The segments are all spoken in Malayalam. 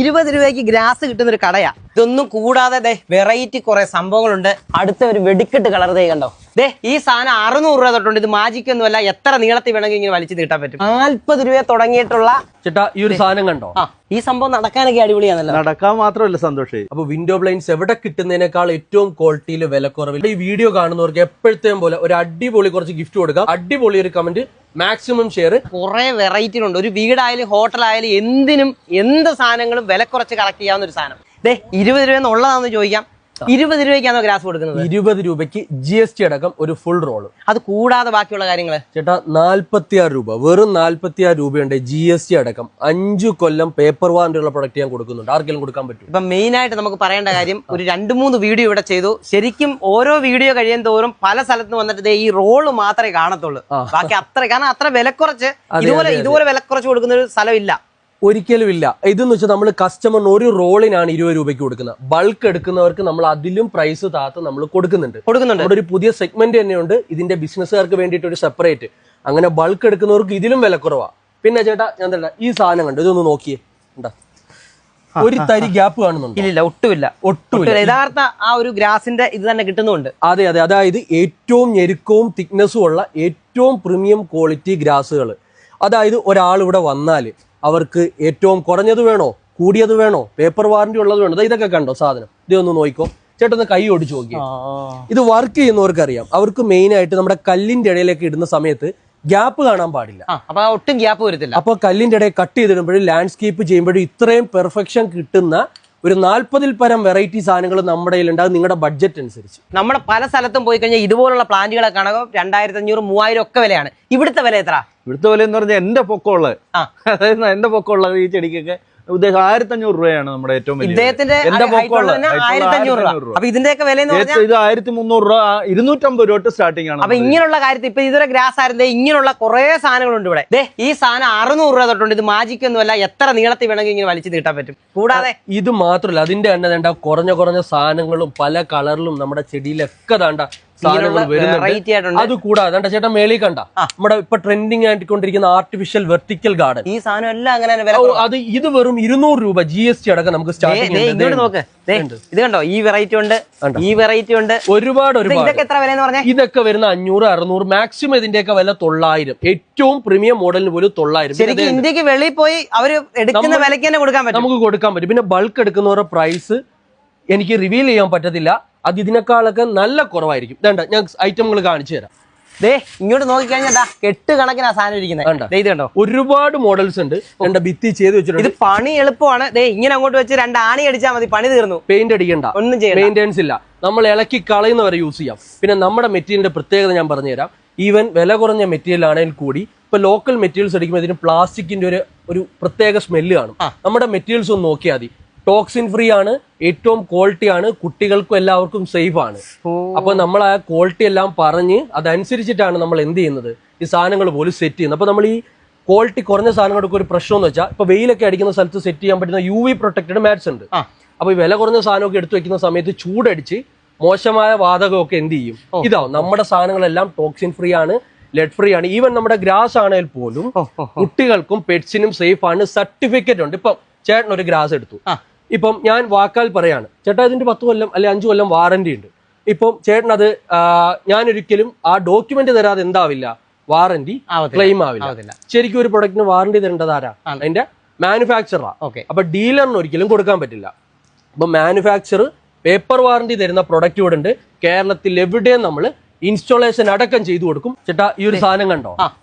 20 രൂപയ്ക്ക് ഗ്രാസ് കിട്ടുന്ന ഒരു കടയാ. ഇതൊന്നും കൂടാതെ വെറൈറ്റി കുറെ സംഭവങ്ങളുണ്ട്. അടുത്ത ഒരു വെടിക്കെട്ട് കളർ കണ്ടോ. ഈ സാധനം 600 രൂപ തൊട്ടുണ്ട്. ഇത് മാജിക് ഒന്നുമല്ല, എത്ര നീളത്തിൽ വേണമെങ്കിൽ ഇങ്ങനെ വലിച്ചു നീട്ടാൻ പറ്റും. 40 രൂപ തുടങ്ങിയിട്ടുള്ള ചേട്ടാ ഈ ഒരു സാധനം കണ്ടോ. ഈ സംഭവം നടക്കാനൊക്കെ അടിപൊളിയാണല്ലോ. നടക്കാൻ മാത്രമല്ല സന്തോഷേ. അപ്പൊ വിൻഡോ ബ്ലൈൻഡ്സ് എവിടെ കിട്ടുന്നതിനേക്കാൾ ഏറ്റവും ക്വാളിറ്റിയിൽ വിലക്കുറവിൽ ഈ വീഡിയോ കാണുന്നവർക്ക് എപ്പോഴത്തെയും പോലെ ഒരു അടിപൊളി കുറച്ച് ഗിഫ്റ്റ് കൊടുക്കാം. അടിപൊളി ഒരു കമന്റ്, മാക്സിമം ഷെയർ. കുറെ വെറൈറ്റി ഉണ്ട്. ഒരു വീടായാലും ഹോട്ടലായാലും എന്ത് സാധനങ്ങളും വില കുറച്ച് കളക്ട് ചെയ്യാവുന്ന ഒരു സാധനം. 20 രൂപ എന്നുള്ളതാണെന്ന് ചോദിക്കാം. 20 രൂപയ്ക്കാണോ ഗ്രാസ് കൊടുക്കുന്നത്? 20 രൂപയ്ക്ക് GST അടക്കം ഒരു ഫുൾ റോള്. അത് കൂടാതെ ബാക്കിയുള്ള കാര്യങ്ങള് ചേട്ടാ 46 രൂപ, വെറും 46 രൂപയുണ്ട്. GST അടക്കം 5 കൊല്ലം പേപ്പർ വാറന്റിയുള്ള പ്രൊഡക്റ്റ് ഞാൻ കൊടുക്കുന്നുണ്ട്. ആർക്കെങ്കിലും കൊടുക്കാൻ പറ്റും. ഇപ്പൊ മെയിൻ ആയിട്ട് നമുക്ക് പറയേണ്ട കാര്യം, ഒരു 2-3 വീഡിയോ ഇവിടെ ചെയ്തു. ശരിക്കും ഓരോ വീഡിയോ കഴിയും തോറും പല സ്ഥലത്ത് വന്നിട്ട് ഈ റോള് മാത്രമേ കാണത്തുള്ളൂ. ബാക്കി കാരണം അത്ര വിലക്കുറച്ച് ഇതുപോലെ വിലക്കുറച്ച് കൊടുക്കുന്ന ഒരു സ്ഥലമില്ല, ഒരിക്കലും ഇല്ല. ഇതെന്ന് വെച്ചാൽ നമ്മൾ കസ്റ്റമറിന് ഒരു റോളിനാണ് 20 രൂപയ്ക്ക് കൊടുക്കുന്നത്. ബൾക്ക് എടുക്കുന്നവർക്ക് നമ്മൾ അതിലും പ്രൈസ് താത്ത് നമ്മൾ കൊടുക്കുന്നുണ്ട്. നമ്മുടെ ഒരു പുതിയ സെഗ്മെന്റ് തന്നെയുണ്ട് ഇതിന്റെ ബിസിനസ്സുകാർക്ക് വേണ്ടിയിട്ട് ഒരു സെപ്പറേറ്റ്. അങ്ങനെ ബൾക്ക് എടുക്കുന്നവർക്ക് ഇതിലും വിലക്കുറവാ. പിന്നെ ചേട്ടാ ഞാൻ തന്നെ ഈ സാധനം കണ്ടു, ഇതൊന്ന് നോക്കിയേ. ഒരു തരി ഗ്യാപ്പ് കാണുന്നുണ്ട്? ഇല്ല, ഒട്ടുമില്ല. യഥാർത്ഥ ആ ഒരു ഗ്രാസിന്റെ ഇത് തന്നെ കിട്ടുന്നുണ്ട്. അതെ, അതായത് ഏറ്റവും ഞെരുക്കവും തിക്നെസ്സും ഉള്ള ഏറ്റവും പ്രീമിയം ക്വാളിറ്റി ഗ്രാസുകൾ. അതായത് ഒരാൾ ഇവിടെ വന്നാല് അവർക്ക് ഏറ്റവും കുറഞ്ഞത് വേണോ, കൂടിയത് വേണോ, പേപ്പർ വാറന്റി ഉള്ളത് വേണോ, ഇതൊക്കെ കണ്ടോ സാധനം. ഇതൊന്ന് നോക്കിക്കോ ചേട്ടൊന്ന് കൈ ഓടിച്ചു നോക്കിയോ. ഇത് വർക്ക് ചെയ്യുന്നവർക്ക് അറിയാം. അവർക്ക് മെയിൻ ആയിട്ട് നമ്മുടെ കല്ലിന്റെ ഇടയിലേക്ക് ഇടുന്ന സമയത്ത് ഗ്യാപ്പ് കാണാൻ പാടില്ല. അപ്പൊ ഒട്ടും ഗ്യാപ്പ് വരത്തില്ല. അപ്പൊ കല്ലിന്റെ ഇടയിൽ കട്ട് ചെയ്തിടുമ്പോഴും ലാൻഡ്സ്കേപ്പ് ചെയ്യുമ്പോഴും ഇത്രയും പെർഫെക്ഷൻ കിട്ടുന്ന ഒരു 40-ൽ പരം വെറൈറ്റി സാധനങ്ങൾ നമ്മുടെ കയ്യിലുണ്ടാകും. നിങ്ങളുടെ ബഡ്ജറ്റ് അനുസരിച്ച്. നമ്മുടെ പല സ്ഥലത്തും പോയി കഴിഞ്ഞാൽ ഇതുപോലുള്ള പ്ലാന്റുകളെ കാണുക 2500, 3000 ഒക്കെ വിലയാണ്. ഇവിടുത്തെ വില എത്ര? ഇവിടുത്തെ വില എന്ന് പറഞ്ഞാൽ എന്റെ പൊക്കമുള്ളത്, അതായത് എന്റെ പൊക്കമുള്ളത് ഈ ചെടിക്കൊക്കെ ഉദ്ദേശം 1500 രൂപയാണ് നമ്മുടെ ഏറ്റവും വലിയ. ഇദ്ദേഹത്തിന്റെ 1500 രൂപ. അപ്പൊ ഇതിന്റെയൊക്കെ വില എന്ന് പറഞ്ഞാൽ ഇത് 1300 രൂപ, 250 രൂപ തൊട്ട് സ്റ്റാർട്ടിംഗ് ആണ്. അപ്പൊ ഇങ്ങനെയുള്ള കാര്യത്തിൽ ഇപ്പൊ ഇതൊരു ഗ്രാസ് ആയിരുന്നു. ഇങ്ങനെയുള്ള കുറെ സാധനങ്ങളുണ്ട് ഇവിടെ. ഈ സാധനം 600 രൂപ തൊട്ടുണ്ട്. ഇത് മാജിക് ഒന്നുമല്ല, എത്ര നീളത്തിൽ വേണമെങ്കിൽ ഇങ്ങനെ വലിച്ചു നീട്ടാൻ പറ്റും. കൂടാതെ ഇത് മാത്രമല്ല, അതിന്റെ തന്നെ വേണ്ട കുറഞ്ഞ സാധനങ്ങളും പല കളറിലും നമ്മുടെ ചെടിയിലൊക്കെ വേണ്ട സാധനങ്ങൾ വരുന്നുണ്ട്. അത് കൂടാതെ ചേട്ടാ മേളി കണ്ട നമ്മുടെ ഇപ്പൊ ട്രെൻഡിങ് ആയിക്കൊണ്ടിരിക്കുന്ന ആർട്ടിഫിഷ്യൽ വെർട്ടിക്കൽ ഗാർഡൻ. ഈ സാധനം എല്ലാം അങ്ങനെ അത് ഇത് വെറും 200 രൂപ GST അടക്കം നമുക്ക് ഇങ്ങോട്ട് നോക്ക്. ഇത് കണ്ടോ, ഈ വെറൈറ്റി ഉണ്ട്, ഈ വെറൈറ്റി ഉണ്ട്, ഒരുപാട്. ഇതൊക്കെ എത്ര വില എന്ന് പറഞ്ഞാൽ? ഇതൊക്കെ വരുന്ന 500, 600, മാക്സിമം ഇതിന്റെയൊക്കെ വില 900. ഏറ്റവും പ്രീമിയം മോഡലിന് പോലും 900. ശരിക്കും ഇന്ത്യക്ക് വെളിയിൽ പോയി അവര് എടുക്കുന്ന വിലയ്ക്ക് തന്നെ കൊടുക്കാൻ പറ്റും, നമുക്ക് കൊടുക്കാൻ പറ്റും. പിന്നെ ബൾക്ക് എടുക്കുന്നവരുടെ പ്രൈസ് എനിക്ക് റിവീൽ ചെയ്യാൻ പറ്റത്തില്ല. അത് ഇതിനേക്കാളൊക്കെ നല്ല കുറവായിരിക്കും. ഞാൻ ഐറ്റങ്ങൾ കാണിച്ചു തരാം. ഇങ്ങോട്ട് നോക്കിക്കഴിഞ്ഞാൽ 8 കണക്കിനാ സാധനം ഇരിക്കുന്നത്. ഇത് കണ്ടോ, ഒരുപാട് മോഡൽസ് ഉണ്ട്. ഭിത്തി ചെയ്ത് വെച്ചിട്ടുണ്ട്. ഇത് പണി എളുപ്പമാണ്. ഇങ്ങനെ അങ്ങോട്ട് വെച്ച് 2 ആണി അടിച്ചാൽ മതി, പണി തീർന്നു. പെയിന്റ് അടിക്കണ്ട, ഒന്നും ചെയ്യണ്ട, മെയിൻ്റെനൻസ് ഇല്ല. നമ്മൾ ഇളക്കി കളയുന്നവരെ യൂസ് ചെയ്യാം. പിന്നെ നമ്മുടെ മെറ്റീരിയലിന്റെ പ്രത്യേകത ഞാൻ പറഞ്ഞുതരാം. ഈവൻ വില കുറഞ്ഞ മെറ്റീരിയൽ ആണെങ്കിൽ കൂടി ഇപ്പൊ ലോക്കൽ മെറ്റീരിയൽസ് അടിക്കുമ്പോൾ ഇതിന് പ്ലാസ്റ്റിക്കിന്റെ ഒരു പ്രത്യേക സ്മെല്ല് കാണും. നമ്മുടെ മെറ്റീരിയൽസ് ഒന്ന് നോക്കിയാൽ മതി. ടോക്സിൻ ഫ്രീ ആണ്, ഏറ്റവും ക്വാളിറ്റി ആണ്, കുട്ടികൾക്കും എല്ലാവർക്കും സേഫ് ആണ്. അപ്പൊ നമ്മൾ ആ ക്വാളിറ്റി എല്ലാം പറഞ്ഞ് അതനുസരിച്ചിട്ടാണ് നമ്മൾ എന്ത് ചെയ്യുന്നത്, ഈ സാധനങ്ങൾ പോലും സെറ്റ് ചെയ്യുന്നത്. അപ്പൊ നമ്മൾ ഈ ക്വാളിറ്റി കുറഞ്ഞ സാധനങ്ങൾക്ക് ഒരു പ്രശ്നം എന്ന് വെച്ചാൽ ഇപ്പൊ വെയിലൊക്കെ അടിക്കുന്ന സ്ഥലത്ത് സെറ്റ് ചെയ്യാൻ പറ്റുന്ന UV പ്രൊട്ടക്റ്റഡ് മാറ്റ്സ് ഉണ്ട്. അപ്പൊ ഈ വില കുറഞ്ഞ സാധനമൊക്കെ എടുത്തു വെക്കുന്ന സമയത്ത് ചൂടടിച്ച് മോശമായ വാതകമൊക്കെ എന്ത് ചെയ്യും, ഇതാവും. നമ്മുടെ സാധനങ്ങളെല്ലാം ടോക്സിൻ ഫ്രീ ആണ്, ലെഡ് ഫ്രീ ആണ്. ഈവൻ നമ്മുടെ ഗ്രാസ് ആണെങ്കിൽ പോലും കുട്ടികൾക്കും പെറ്റ്സിനും സേഫ് ആണ്. സർട്ടിഫിക്കറ്റ് ഉണ്ട്. ഇപ്പം ചേട്ടൻ ഒരു ഗ്രാസ് എടുത്തു, ഇപ്പം ഞാൻ വാക്കാൽ പറയാണ് ചേട്ടാ ഇതിന്റെ 10 കൊല്ലം അല്ലെ 5 കൊല്ലം വാറന്റി ഉണ്ട്. ഇപ്പം ചേട്ടൻ അത് ഞാൻ ഒരിക്കലും ആ ഡോക്യുമെന്റ് തരാതെ എന്താവില്ല, വാറന്റി ക്ലെയിം ആവില്ല. ശരിക്കും ഒരു പ്രൊഡക്റ്റിന് വാറന്റി തരേണ്ടത് ആരാ? അതിന്റെ മാനുഫാക്ചറാ. അപ്പൊ ഡീലറിന് ഒരിക്കലും കൊടുക്കാൻ പറ്റില്ല. അപ്പൊ മാനുഫാക്ചർ പേപ്പർ വാറന്റി തരുന്ന പ്രൊഡക്റ്റ് ഇവിടെ ഉണ്ട്. കേരളത്തിൽ എവിടെയും നമ്മൾ ഇൻസ്റ്റാളേഷൻ അടക്കം ചെയ്തു കൊടുക്കും. ചേട്ടാ ഈ ഒരു സാധനം കണ്ടോ,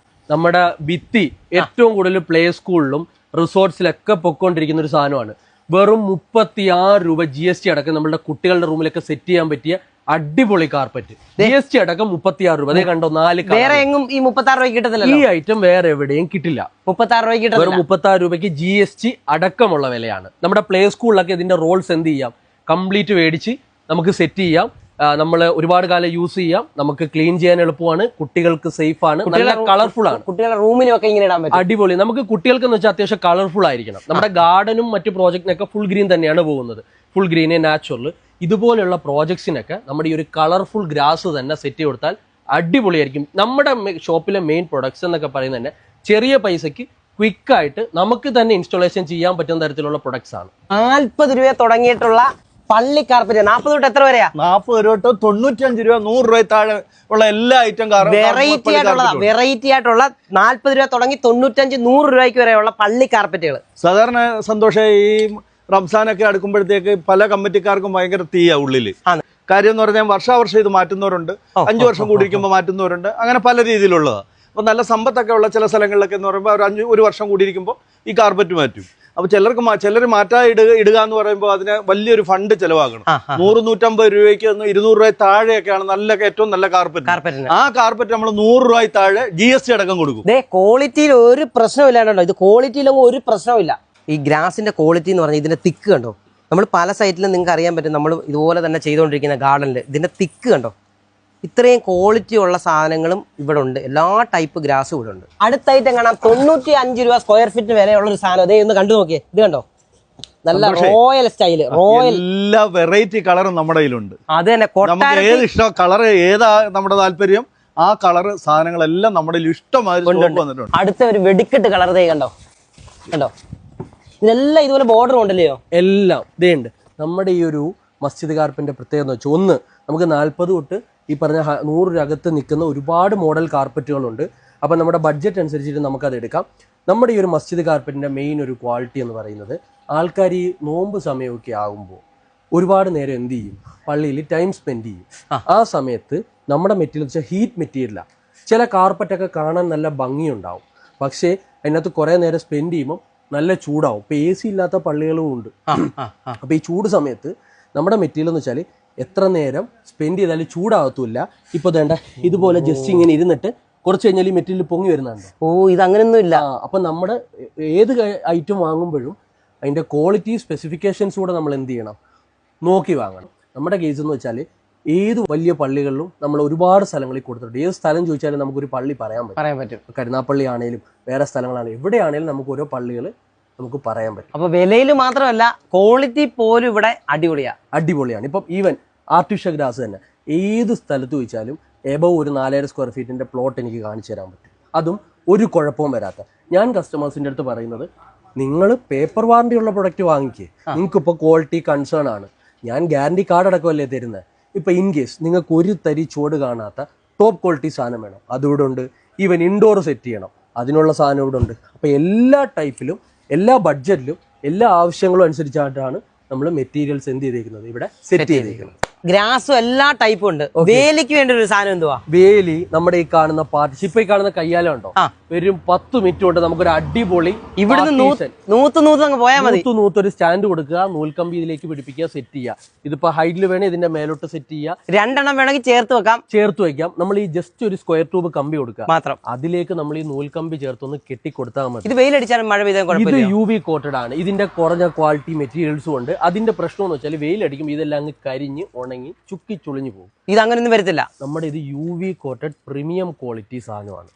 നമ്മുടെ ഭിത്തി ഏറ്റവും കൂടുതൽ പ്ലേ സ്കൂളിലും റിസോർട്ട്സിലൊക്കെ പൊക്കോണ്ടിരിക്കുന്ന ഒരു സാധനമാണ്. വെറും 36 രൂപ GST അടക്കം നമ്മുടെ കുട്ടികളുടെ റൂമിലൊക്കെ സെറ്റ് ചെയ്യാൻ പറ്റിയ അടിപൊളി കാർപ്പറ്റ്. GST അടക്കം 36 രൂപ. അതേ കണ്ടോ, 4 വേറെ എങ്ങും ഈ 36 രൂപ കിട്ടത്തില്ല. ഈ ഐറ്റം വേറെ എവിടെയും കിട്ടില്ല. 36 രൂപ വെറും 36 രൂപയ്ക്ക് GST അടക്കമുള്ള വിലയാണ്. നമ്മുടെ പ്ലേ സ്കൂളിലൊക്കെ ഇതിന്റെ റോൾസ് എന്ത് ചെയ്യാം, കംപ്ലീറ്റ് മേടിച്ച് നമുക്ക് സെറ്റ് ചെയ്യാം. നമ്മൾ ഒരുപാട് കാലം യൂസ് ചെയ്യാം. നമുക്ക് ക്ലീൻ ചെയ്യാൻ എളുപ്പമാണ്, കുട്ടികൾക്ക് സേഫ് ആണ്, നല്ല കളർഫുൾ ആണ്. കുട്ടികളുടെ റൂമിലൊക്കെ ഇങ്ങനെ ഇടാൻ പറ്റും. അടിപൊളി. നമുക്ക് കുട്ടികൾക്ക് എന്ന് വെച്ചാൽ അത്യാവശ്യം കളർഫുൾ ആയിരിക്കണം. നമ്മുടെ ഗാർഡനും മറ്റു പ്രോജക്റ്റിനൊക്കെ ഫുൾ ഗ്രീൻ തന്നെയാണ് പോകുന്നത്. Full green, natural. ഇതുപോലെയുള്ള പ്രോജക്ട്സിനൊക്കെ നമ്മുടെ ഈ ഒരു കളർഫുൾ ഗ്രാസ് തന്നെ സെറ്റ് കൊടുത്താൽ അടിപൊളിയായിരിക്കും. നമ്മുടെ ഷോപ്പിലെ മെയിൻ പ്രൊഡക്ട്സ് എന്നൊക്കെ പറയുന്നത് തന്നെ ചെറിയ പൈസക്ക് ക്വിക്കായിട്ട് നമുക്ക് തന്നെ ഇൻസ്റ്റാളേഷൻ ചെയ്യാൻ പറ്റുന്ന തരത്തിലുള്ള പ്രൊഡക്ട്സ് ആണ്. 40 രൂപ തുടങ്ങിയിട്ടുള്ള പള്ളി കാർപ്പറ്റ് 40 തൊട്ട് എത്ര വരെയാ? 40 രൂപ തൊട്ട് 95 രൂപ 100 രൂപ താഴെ ഉള്ള എല്ലാ ഐറ്റം വെറൈറ്റി ആയിട്ടുള്ള 40 രൂപ തുടങ്ങി 95-100 രൂപയ്ക്ക് വരെയുള്ള പള്ളി കാർപ്പറ്റുകൾ. സാധാരണ സന്തോഷം ഈ റംസാനൊക്കെ അടുക്കുമ്പോഴത്തേക്ക് പല കമ്മിറ്റിക്കാർക്കും ഭയങ്കര തീയാ ഉള്ളില്. കാര്യം എന്ന് പറഞ്ഞാൽ വർഷാവർഷം ഇത് മാറ്റുന്നവരുണ്ട്, 5 വർഷം കൂടിയിരിക്കുമ്പോൾ മാറ്റുന്നവരുണ്ട്, അങ്ങനെ പല രീതിയിലുള്ളതാണ്. അപ്പൊ നല്ല സമ്പത്തൊക്കെ ഉള്ള ചില സ്ഥലങ്ങളിലൊക്കെ എന്ന് പറയുമ്പോൾ ഒരു വർഷം കൂടിയിരിക്കുമ്പോൾ ഈ കാർപ്പറ്റ് മാറ്റും. അപ്പൊ ചിലർ മാറ്റാ ഇടുക എന്ന് പറയുമ്പോൾ അതിന് വലിയൊരു ഫണ്ട് ചെലവാകണം. 100-150 രൂപയ്ക്ക് 200 രൂപ താഴെയൊക്കെയാണ് നല്ല ഏറ്റവും നല്ല കാർപ്പറ്റ്. ആ കാർപ്പറ്റ് നമ്മൾ 100 രൂപ താഴെ GST അടക്കം കൊടുക്കും. ക്വാളിറ്റിയിൽ ഒരു പ്രശ്നമില്ലാണ്ടോ, ഇത് ക്വാളിറ്റിയിലൊന്നും ഒരു പ്രശ്നമില്ല. ഈ ഗ്രാസിന്റെ ക്വാളിറ്റി എന്ന് പറഞ്ഞാൽ ഇതിന്റെ തിക്ക് കണ്ടോ, നമ്മൾ പല സൈറ്റിലും നിങ്ങൾക്ക് അറിയാൻ പറ്റും. നമ്മൾ ഇതുപോലെ തന്നെ ചെയ്തുകൊണ്ടിരിക്കുന്ന ഗാർഡനിൽ ഇതിന്റെ തിക്ക് കണ്ടോ, ഇത്രയും ക്വാളിറ്റി ഉള്ള സാധനങ്ങളും ഇവിടെ ഉണ്ട്. എല്ലാ ടൈപ്പ് ഗ്രാസും ഇവിടെ ഉണ്ട്. അടുത്തായിട്ട് കാണാം 95 രൂപ സ്ക്വയർ ഫീറ്റ് വിലയുള്ള ഒരു സാധനം. അതേ ഒന്ന് കണ്ടു നോക്കിയേ, ഇത് കണ്ടോ, നല്ല റോയൽ സ്റ്റൈല്, റോയൽ എല്ലാ വെറൈറ്റി കളറും നമ്മുടെ കയ്യിലുണ്ട്. അത് തന്നെ ഏത് ഇഷ്ടം കളർ ഏതാ നമ്മുടെ താല്പര്യം ആ കളർ സാധനങ്ങളെല്ലാം നമ്മുടെ ഇഷ്ടമാതിരി വന്നിട്ടുണ്ട്. അടുത്ത ഒരു വെടിക്കെട്ട് കളർ കണ്ടോ, കണ്ടോ, ഇതെല്ലാം ഇതുപോലെ ബോർഡർ ഉണ്ടല്ലോ, എല്ലാം ഇതേ ഉണ്ട്. നമ്മുടെ ഈ ഒരു മസ്ജിദ് കാർപ്പറ്റിന്റെ പ്രത്യേകത എന്ന് വെച്ചാൽ ഒന്ന് നമുക്ക് 40 തൊട്ട് ഈ പറഞ്ഞ 100 അകത്ത് നിൽക്കുന്ന ഒരുപാട് മോഡൽ കാർപ്പറ്റുകളുണ്ട്. അപ്പം നമ്മുടെ ബഡ്ജറ്റ് അനുസരിച്ചിട്ട് നമുക്കത് എടുക്കാം. നമ്മുടെ ഈ ഒരു മസ്ജിദ് കാർപ്പറ്റിന്റെ മെയിൻ ഒരു ക്വാളിറ്റി എന്ന് പറയുന്നത് ആൾക്കാർ ഈ നോമ്പ് സമയമൊക്കെ ആകുമ്പോൾ ഒരുപാട് നേരം എന്ത് ചെയ്യും, പള്ളിയിൽ ടൈം സ്പെൻഡ് ചെയ്യും. ആ സമയത്ത് നമ്മുടെ മെറ്റീരിയൽ വെച്ചാൽ ഹീറ്റ് മെറ്റീരിയലാണ്. ചില കാർപ്പറ്റൊക്കെ കാണാൻ നല്ല ഭംഗിയുണ്ടാവും, പക്ഷേ അതിനകത്ത് കുറേ നേരം സ്പെൻഡ് ചെയ്യുമ്പോൾ നല്ല ചൂടാവും. ഇപ്പം AC ഇല്ലാത്ത പള്ളികളും ഉണ്ട്. അപ്പോൾ ഈ ചൂട് സമയത്ത് നമ്മുടെ മെറ്റീരിയൽ എന്ന് വെച്ചാൽ എത്ര നേരം സ്പെൻഡ് ചെയ്താലും ചൂടാകത്തുമില്ല. ഇപ്പോൾ വേണ്ട ഇതുപോലെ ജസ്റ്റ് ഇങ്ങനെ ഇരുന്നിട്ട് കുറച്ച് കഴിഞ്ഞാൽ ഈ മെറ്റീരിയൽ പൊങ്ങി വരുന്നുണ്ട്. ഇത് അങ്ങനെയൊന്നും ഇല്ല. അപ്പം നമ്മുടെ ഏത് ഐറ്റം വാങ്ങുമ്പോഴും അതിൻ്റെ ക്വാളിറ്റി സ്പെസിഫിക്കേഷൻസ് കൂടെ നമ്മൾ എന്ത് ചെയ്യണം, നോക്കി വാങ്ങണം. നമ്മുടെ കേസ് എന്ന് വെച്ചാൽ ഏത് വലിയ പള്ളികളിലും നമ്മൾ ഒരുപാട് സ്ഥലങ്ങളിൽ കൊടുത്തിട്ടുണ്ട്. ഏത് സ്ഥലം ചോദിച്ചാലും നമുക്കൊരു പള്ളി പറയാൻ പറ്റും. കരുനാപ്പള്ളി ആണെങ്കിലും വേറെ സ്ഥലങ്ങളാണെങ്കിലും എവിടെയാണെങ്കിലും നമുക്ക് ഓരോ പള്ളികൾ നമുക്ക് പറയാൻ പറ്റും. അപ്പോൾ വിലയിൽ മാത്രമല്ല ക്വാളിറ്റി പോലും ഇവിടെ അടിപൊളിയാണ്. ഇപ്പം ഈവൻ ആർട്ടിഫിഷ്യൽ ഗ്രാസ് തന്നെ ഏത് സ്ഥലത്ത് ചോദിച്ചാലും എബവ് ഒരു 4000 സ്ക്വയർ ഫീറ്റിന്റെ പ്ലോട്ട് എനിക്ക് കാണിച്ചു തരാൻ പറ്റും. അതും ഒരു കുഴപ്പവും വരാത്ത. ഞാൻ കസ്റ്റമേഴ്സിൻ്റെ അടുത്ത് പറയുന്നത്, നിങ്ങൾ പേപ്പർ വാറണ്ടി ഉള്ള പ്രൊഡക്റ്റ് വാങ്ങിക്കുക. നിങ്ങൾക്കിപ്പോൾ ക്വാളിറ്റി കൺസേൺ ആണ്, ഞാൻ ഗ്യാരണ്ടി കാർഡ് അടക്കമല്ലേ തരുന്നത്. ഇപ്പം ഇൻ കേസ് നിങ്ങൾക്ക് ഒരു തരി ചുവട് കാണാത്ത ടോപ്പ് ക്വാളിറ്റി സാധനം വേണം, അതിവിടെ ഉണ്ട്. ഈവൻ ഇൻഡോർ സെറ്റ് ചെയ്യണം, അതിനുള്ള സാധനം ഇവിടെ ഉണ്ട്. അപ്പോൾ എല്ലാ ടൈപ്പിലും എല്ലാ ബഡ്ജറ്റിലും എല്ലാ ആവശ്യങ്ങളും അനുസരിച്ചായിട്ടാണ് നമ്മൾ മെറ്റീരിയൽസ് എന്ത് ചെയ്തേക്കുന്നത്, ഇവിടെ സെറ്റ് ചെയ്തേക്കുന്നത്. ഗ്രാസും എല്ലാ ടൈപ്പും ഉണ്ട്. വേലിക്ക് വേണ്ടി ഒരു സാധനം എന്തുവാ, വേലി നമ്മുടെ ഈ കാണുന്ന പാർട്ടി ഇപ്പൊ ഈ കാണുന്ന കയ്യാലം ഉണ്ടോ, വെറും 10 മിനിറ്റ് കൊണ്ട് നമുക്കൊരു അടിപൊളി ഇവിടുന്ന് നൂത്ത് പോയാൽ മതി. നൂത്തൊരു സ്റ്റാൻഡ് കൊടുക്കുക, നൂൽക്കമ്പി ഇതിലേക്ക് പിടിപ്പിക്കുക, സെറ്റ് ചെയ്യുക. ഇതിപ്പോ ഹൈറ്റിൽ വേണേ ഇതിന്റെ മേലോട്ട് സെറ്റ് ചെയ്യുക, 2 എണ്ണം വേണമെങ്കിൽ ചേർത്ത് വെക്കാം. നമ്മൾ ഈ ജസ്റ്റ് ഒരു സ്ക്വയർ ട്യൂബ് കമ്പി കൊടുക്കുക മാത്രം, അതിലേക്ക് നമ്മൾ ഈ നൂൽക്കമ്പി ചേർത്തൊന്ന് കെട്ടി കൊടുത്താൽ മതി. ഇത് വെയിലടിച്ചാലും മഴ പെയ്താൽ ഇത് UV കോട്ടഡ് ആണ്. ഇതിന്റെ കുറഞ്ഞ ക്വാളിറ്റി മെറ്റീരിയൽസും ഉണ്ട്. അതിന്റെ പ്രശ്നം എന്ന് വെച്ചാൽ വെയിലടിക്കും ഇതെല്ലാം അങ്ങ് കരിഞ്ഞ് ഉണങ്ങി ചുക്കി ചുളിഞ്ഞു പോകും. ഇത് അങ്ങനെയൊന്നും വരത്തില്ല. നമ്മുടെ ഇത് UV കോട്ടഡ് പ്രീമിയം ക്വാളിറ്റി സാധനമാണ്.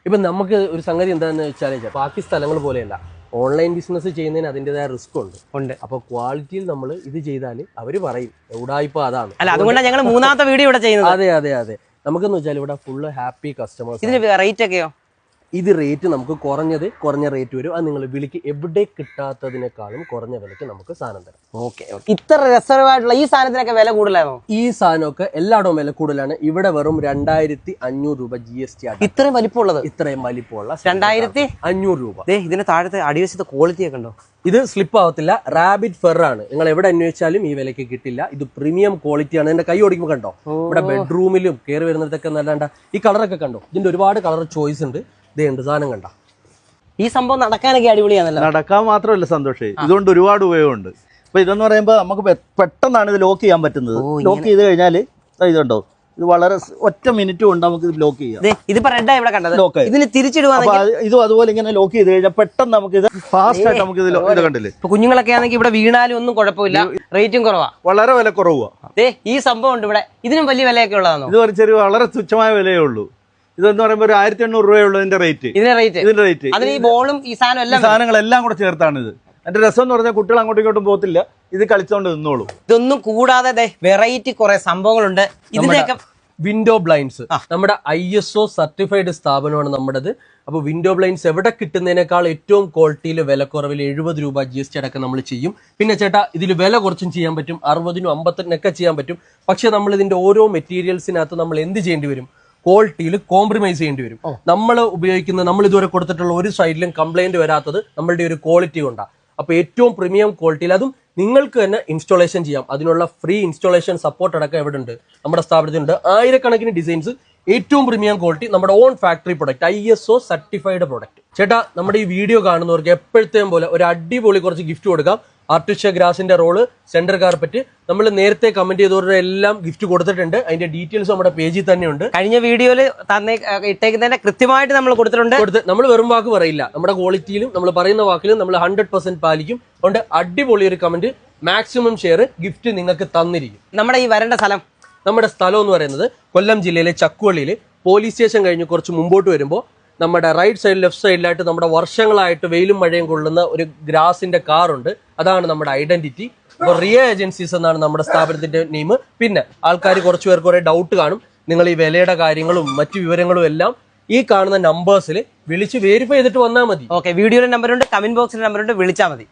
ഇപ്പം നമുക്ക് ഒരു സംഗതി എന്താണെന്ന് വെച്ചാൽ ബാക്കി സ്ഥലങ്ങൾ പോലെയല്ല, ഓൺലൈൻ ബിസിനസ് ചെയ്യുന്നതിന് അതിൻ്റെതായ റിസ്ക് ഉണ്ട്. അപ്പോൾ ക്വാളിറ്റിയിൽ നമ്മൾ ഇത് ചെയ്താൽ അവർ പറയും എവിടായിപ്പോ അതാണ്. അതുകൊണ്ടാണ് ഞങ്ങൾ 3ാമത്തെ വീഡിയോ ഇവിടെ ചെയ്യുന്നത്. അതെ നമുക്കെന്ന് വെച്ചാൽ ഇവിടെ ഫുള്ള് ഹാപ്പി കസ്റ്റമേഴ്സ്. ഇതിന് റേറ്റ് ഒക്കെയോ? ഇത് റേറ്റ് നമുക്ക് കുറഞ്ഞ റേറ്റ് വരും. അത് നിങ്ങൾ വിളിക്ക് എവിടെ കിട്ടാത്തതിനേക്കാളും കുറഞ്ഞ വിലയ്ക്ക് നമുക്ക് സാധനം തരാം. ഓക്കെ. ഇത്ര രസകരമായിട്ടുള്ള ഈ സാധനത്തിനൊക്കെ വില കൂടുതലാണോ? ഈ സാധനമൊക്കെ എല്ലായിടവും വില കൂടുതലാണ്. ഇവിടെ വെറും 2500 രൂപ GST ആണ്. ഇത്രയും വലിപ്പമുള്ള 2500 രൂപ. ഇതിന് താഴത്തെ അടിവശത്തെ ക്വാളിറ്റി ഒക്കെ ഉണ്ടോ? ഇത് സ്ലിപ്പ് ആവത്തില്ല, റാബിറ്റ് ഫെർ ആണ്. നിങ്ങൾ എവിടെ അന്വേഷിച്ചാലും ഈ വിലയ്ക്ക് കിട്ടില്ല. ഇത് പ്രീമിയം ക്വാളിറ്റിയാണ്. എന്റെ കൈ ഓടിക്കുമ്പോൾ കണ്ടോ, ഇവിടെ ബെഡ്റൂമിലും കയറി വരുന്നിടത്തൊക്കെ നല്ലാണ്ട ഈ കളറൊക്കെ കണ്ടോ. ഇതിന്റെ ഒരുപാട് കളർ ചോയ്സ് ഉണ്ട്. ഇതുണ്ട് സാധനം കണ്ട. ഈ സംഭവം നടക്കാനൊക്കെ അടിപൊളിയാണല്ലോ. നടക്കാൻ മാത്രമല്ല സന്തോഷേ, ഇതുകൊണ്ട് ഒരുപാട് ഉപയോഗമുണ്ട്. അപ്പൊ ഇതെന്ന് പറയുമ്പോൾ നമുക്ക് പെട്ടെന്നാണ് ഇത് ലോക്ക് ചെയ്യാൻ പറ്റുന്നത്. ലോക്ക് ചെയ്ത് കഴിഞ്ഞാൽ ഇതുണ്ടോ, ഇത് വളരെ ഒറ്റ മിനിറ്റ് കൊണ്ട് നമുക്ക് ഇത് ലോക്ക് ചെയ്യാം. ഇതിപ്പോ റെഡ് ഇവിടെ കണ്ടത് ലോക്ക് ഇതിന് തിരിച്ചിടുവാണെങ്കിൽ ഇതും അതുപോലെ ഇങ്ങനെ ലോക്ക് ചെയ്ത് കഴിഞ്ഞാൽ പെട്ടെന്ന് നമുക്ക് ഇത് ഫാസ്റ്റ് ആയിട്ട് നമുക്ക് ഇത് കണ്ടില്ലേ. ഇപ്പൊ കുഞ്ഞുങ്ങളൊക്കെ ആണെങ്കിൽ ഇവിടെ വീണാലും ഒന്നും കുഴപ്പമില്ല, റേറ്റും കുറവാ, വളരെ വില കുറവാ. ഈ സംഭവം ഉണ്ട് ഇവിടെ. ഇതിനും വലിയ വിലയൊക്കെ ഉള്ളതാണോ? ഇത് ചെറിയ വളരെ തുച്ഛമായ വിലയേ ഉള്ളൂ. ഇതെന്ന് പറയുമ്പോൾ ഒരു 1800 രൂപയുള്ളൂ ഇതിന്റെ റേറ്റ്. ഇതിന്റെ റേറ്റ് അതിന് ഈ ബോളും ഈ സാധനങ്ങളെല്ലാം കൂടെ ചേർത്താണ് ഇത്. എന്റെ രസം എന്ന് പറഞ്ഞാൽ കുട്ടികൾ അങ്ങോട്ടും ഇങ്ങോട്ടും പോകത്തില്ല, ഇത് കളിച്ചോണ്ട് നിന്നോളൂ. ഇതൊന്നും കൂടാതെ വെറൈറ്റി കുറെ സംഭവങ്ങളുണ്ട്. ഇതിന്റെയൊക്കെ വിൻഡോ ബ്ലൈൻഡ്സ് നമ്മുടെ ISO സർട്ടിഫൈഡ് സ്ഥാപനമാണ് നമ്മുടേത്. അപ്പോൾ വിൻഡോ ബ്ലൈൻഡ്സ് എവിടെ കിട്ടുന്നതിനേക്കാൾ ഏറ്റവും ക്വാളിറ്റിയിൽ വിലക്കുറവിൽ 70 രൂപ GST അടക്കം നമ്മൾ ചെയ്യും. പിന്നെ ചേട്ടാ ഇതിൽ വില കുറച്ചും ചെയ്യാൻ പറ്റും, 60-നും 50-നൊക്കെ ചെയ്യാൻ പറ്റും. പക്ഷെ നമ്മൾ ഇതിന്റെ ഓരോ മെറ്റീരിയൽസിനകത്ത് നമ്മൾ എന്ത് ചെയ്യേണ്ടി വരും? ക്വാളിറ്റിയിൽ കോംപ്രമൈസ് ചെയ്യേണ്ടി വരും. നമ്മൾ ഉപയോഗിക്കുന്ന, നമ്മൾ ഇതുവരെ കൊടുത്തിട്ടുള്ള ഒരു സൈഡിലും കംപ്ലൈന്റ് വരാത്തത് നമ്മളുടെ ഒരു ക്വാളിറ്റി കൊണ്ടാണ്. അപ്പൊ ഏറ്റവും പ്രീമിയം ക്വാളിറ്റിയിൽ, അതും നിങ്ങൾക്ക് തന്നെ ഇൻസ്റ്റാളേഷൻ ചെയ്യാം. അതിനുള്ള ഫ്രീ ഇൻസ്റ്റാളേഷൻ സപ്പോർട്ട് അടക്കം എവിടെ ഉണ്ട്? നമ്മുടെ സ്ഥാപനത്തിലുണ്ട്. ആയിരക്കണക്കിന് ഡിസൈൻസ്, ഏറ്റവും പ്രീമിയം ക്വാളിറ്റി, നമ്മുടെ on factory product, ISO certified product. ചേട്ടാ നമ്മുടെ ഈ വീഡിയോ കാണുന്നവർക്ക് എപ്പോഴത്തെയും പോലെ ഒരു അടിപൊളി കുറച്ച് ഗിഫ്റ്റ് കൊടുക്കാം. ആർട്ടിഫിഷ്യൽ ഗ്രാസിന്റെ റോള്, സെന്റർ കാർപ്പറ്റ്, നമ്മൾ നേരത്തെ കമന്റ് ചെയ്തവരുടെ എല്ലാം ഗിഫ്റ്റ് കൊടുത്തിട്ടുണ്ട്. അതിന്റെ ഡീറ്റെയിൽസ് നമ്മുടെ പേജിൽ തന്നെയുണ്ട്. കഴിഞ്ഞ വീഡിയോയിൽ ഇട്ടേക്കുന്നതിന്റെ കൃത്യമായിട്ട് നമ്മൾ കൊടുത്തിട്ടുണ്ട്. നമ്മൾ വെറും വാക്ക് പറയില്ല, നമ്മുടെ ക്വാളിറ്റിയിലും നമ്മൾ പറയുന്ന വാക്കിലും നമ്മൾ 100% പാലിക്കും. അതുകൊണ്ട് അടിപൊളി ഒരു കമന്റ്, മാക്സിമം ഷെയർ, ഗിഫ്റ്റ് നിങ്ങൾക്ക് തന്നിരിക്കും. നമ്മുടെ ഈ വരേണ്ട സ്ഥലം, നമ്മുടെ സ്ഥലം എന്ന് പറയുന്നത് കൊല്ലം ജില്ലയിലെ ചക്കുവള്ളിയിൽ പോലീസ് സ്റ്റേഷൻ കഴിഞ്ഞ് കുറച്ച് മുമ്പോട്ട് വരുമ്പോൾ നമ്മുടെ റൈറ്റ് സൈഡ് ലെഫ്റ്റ് സൈഡിലായിട്ട് നമ്മുടെ വർഷങ്ങളായിട്ട് വെയിലും മഴയും കൊള്ളുന്ന ഒരു ഗ്രാസിന്റെ കാറുണ്ട്. അതാണ് നമ്മുടെ ഐഡന്റിറ്റി. അപ്പോൾ റിയ ഏജൻസീസ് എന്നാണ് നമ്മുടെ സ്ഥാപനത്തിന്റെ നെയിം. പിന്നെ ആൾക്കാർ കുറച്ച് പേർക്ക് കുറെ ഡൗട്ട് കാണും. നിങ്ങൾ ഈ വിലയുടെ കാര്യങ്ങളും മറ്റു വിവരങ്ങളും എല്ലാം ഈ കാണുന്ന നമ്പേഴ്സിൽ വിളിച്ച് വെരിഫൈ ചെയ്തിട്ട് വന്നാൽ മതി. ഓക്കെ, വീഡിയോയുടെ നമ്പറുണ്ട്, കമന്റ് ബോക്സിന്റെ നമ്പറുണ്ട്, വിളിച്ചാൽ മതി.